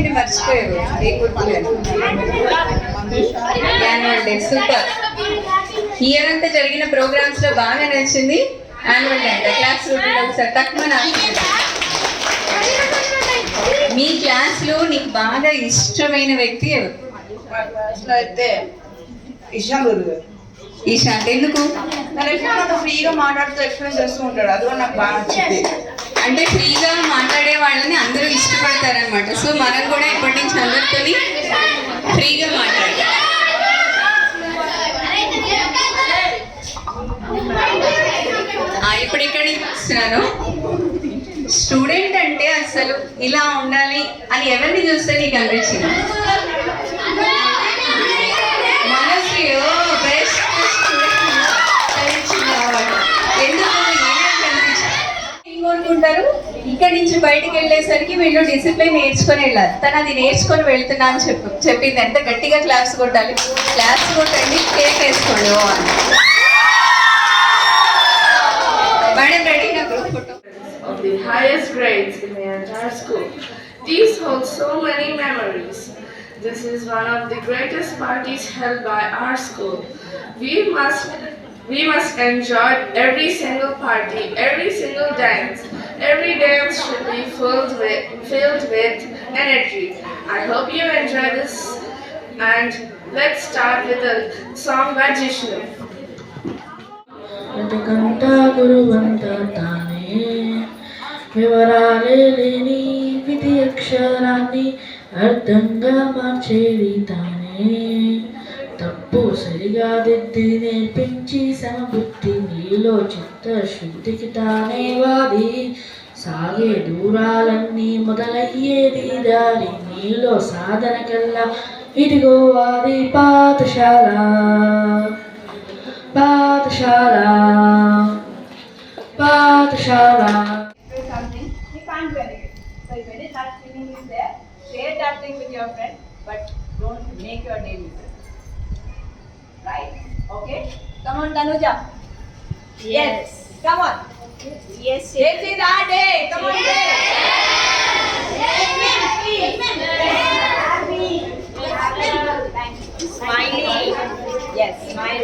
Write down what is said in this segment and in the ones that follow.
ఏంటి మర్చిపోయావు? ఏ గుర్తులేదు. Annual day super. ఇయర్ అంతా జరిగిన ప్రోగ్రామ్స్ లో బాగా నచ్చింది యాన్యువల్ డే అంటే. క్లాస్ రూట్లో ఒకసారి తక్కువ. మీ క్లాస్ లో నీకు బాగా ఇష్టమైన వ్యక్తి ఎవరు? అయితే ఇషాన్ గురు. ఈశాంత్. ఎందుకు? ఫ్రీగా మాట్లాడుతూ ఎక్స్ప్లెయిన్ చేస్తూ ఉంటాడు, అది కూడా నాకు బాగా నచ్చింది. అంటే ఫ్రీగా మాట్లాడే వాళ్ళని అందరూ ఇష్టపడతారనమాట. సో మనం కూడా ఇప్పటి నుంచి అందరితో ఫ్రీగా మాట్లాడాలి. ఇప్పుడు ఇక్కడ చూస్తున్నాను, స్టూడెంట్ అంటే అసలు ఇలా ఉండాలి అని ఎవరిని చూస్తే నీకు అనిపించింది? మనశ్రీ బెస్ట్ కోరుకుంటారు. ఇక్కడి నుంచి బయటకు వెళ్ళేసరికి వీళ్ళు డిసిప్లిన్ నేర్చుకొని వెళ్ళాలి. తను అది నేర్చుకొని వెళ్తున్నా అని చెప్పింది. ఎంత గట్టిగా క్లాస్ కొట్టాలి. క్లాస్ కొట్టండి, కేక్ వేసుకోండి. Madam ready? నా group photo. Of the highest grades in the entire school. These hold so many memories. This is one of the greatest parties held by our school. We must enjoy every single party, every single dance. Every dance should be filled with energy. I hope you enjoy this, and let's start with a song by Jishnu. వివరాలే లేని విధి అక్షరాన్ని అర్థంగా మార్చేది తానే. తప్పు సరిగా దిద్ది నేర్పించి సమబుద్ధి నీలో చిత్తశుద్ధికి తానే వాది. సాగే దూరాలన్నీ మొదలయ్యేది దారి నీలో సాధన కల్లా ఇదిగో వాది. పాఠశాల పాఠశాల పాఠశాల. You can't do anything. So if any such feeling is there, share that thing with your friend, but don't make your day with it. Right? Okay? Come on, Tanuja. Yes. Come on. Yes. This is our day. Come on, day. Smiley. Yes, smile.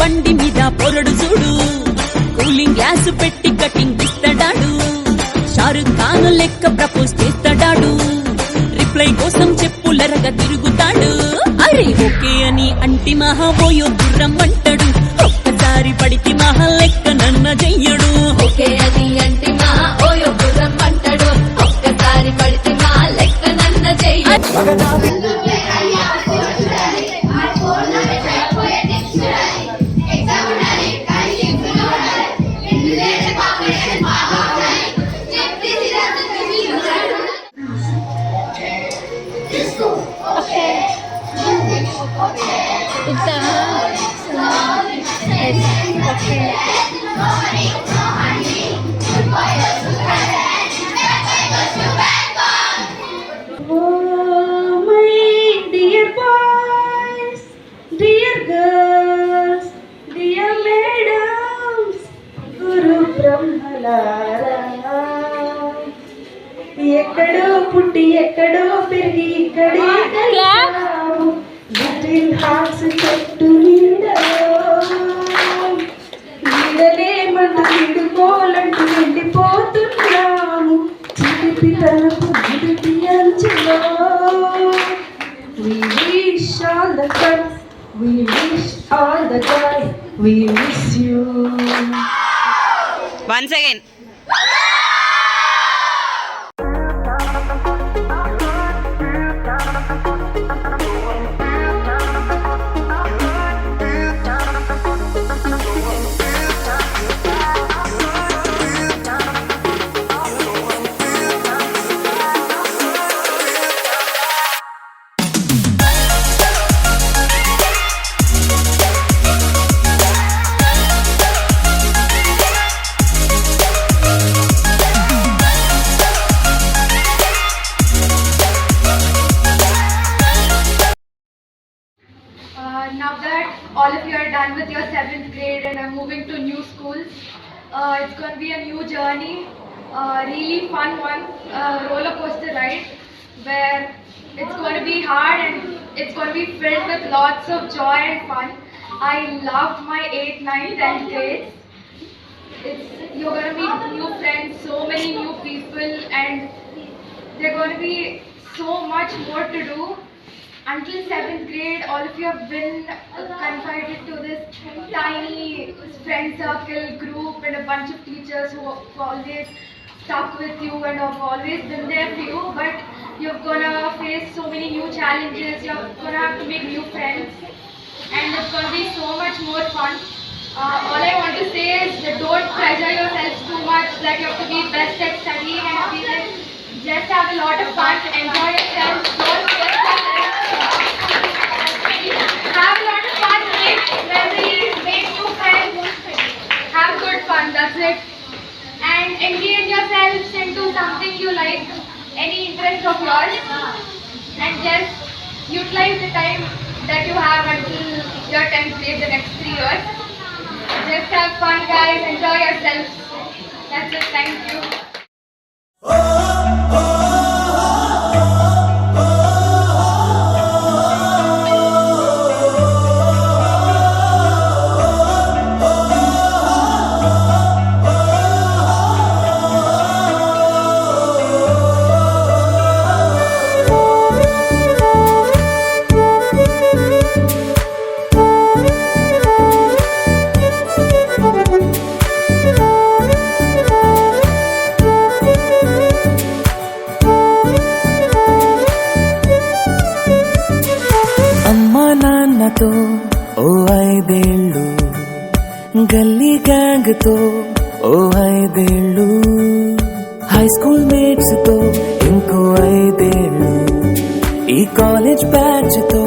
బండి మీద పొరడు చూడు, cooling glass పెట్టి cutting ఇస్తాడాడు. Shahrukh Khan లెక్క propose చేస్తాడాడు. Reply కోసం చెప్పులరగా తిరుగుతాడు. అరే okay అని అంటి మహాబోయో గుర్రం అంటాడు. ఒక్కసారి పడికి మహా లెక్క నన్న చెయ్యడు. ఓకే అని అంటి మహాబోయో గుర్రం అంటాడు. ఒక్కసారి పడికి మహా లెక్క నన్న చెయ్యడు. ఎక్కడో పుట్టి ఎక్కడో పెరిగి ఇక్కడే హార్ట్స్ చెట్టు నీడలేమంటూ నీడుకోలంటూ We wish all the girls, we wish all the guys, we miss you. Once again. Now that all of you are done with your 7th grade and are moving to new schools, it's going to be a new journey, really fun one, roller coaster ride where it's going to be hard and it's going to be filled with lots of joy and fun. I loved my 8th, 9th, 10th grades. You're going to meet new friends, so many new people, and there's going to be so much more to do. Until 7th grade, all of you have been confined to this tiny friend circle group and a bunch of teachers who have always stuck with you and have always been there for you. But you're gonna face so many new challenges. You're gonna have to make new friends, and it's gonna be so much more fun. All I want to say is that don't pressure yourselves too much. That you have to be best at studying and everything. Just have a lot of fun, enjoy yourselves. Don't stress yourself. Have a lot of fun, make memories, make new friends, have good fun, that's it. And engage yourselves into something you like, any interest of yours, and just utilize the time that you have until your 10th grade, the next 3 years. Just have fun, guys, enjoy yourselves. That's it, thank you. అమ్మా నాన్నతో ఓ 5 ఏళ్ళు, గల్లీ gang తో ఓ 5 ఏళ్ళు, high school mates తో ఇంకో 5 ఏళ్ళు, ఈ కాలేజ్ బ్యాచ్ తో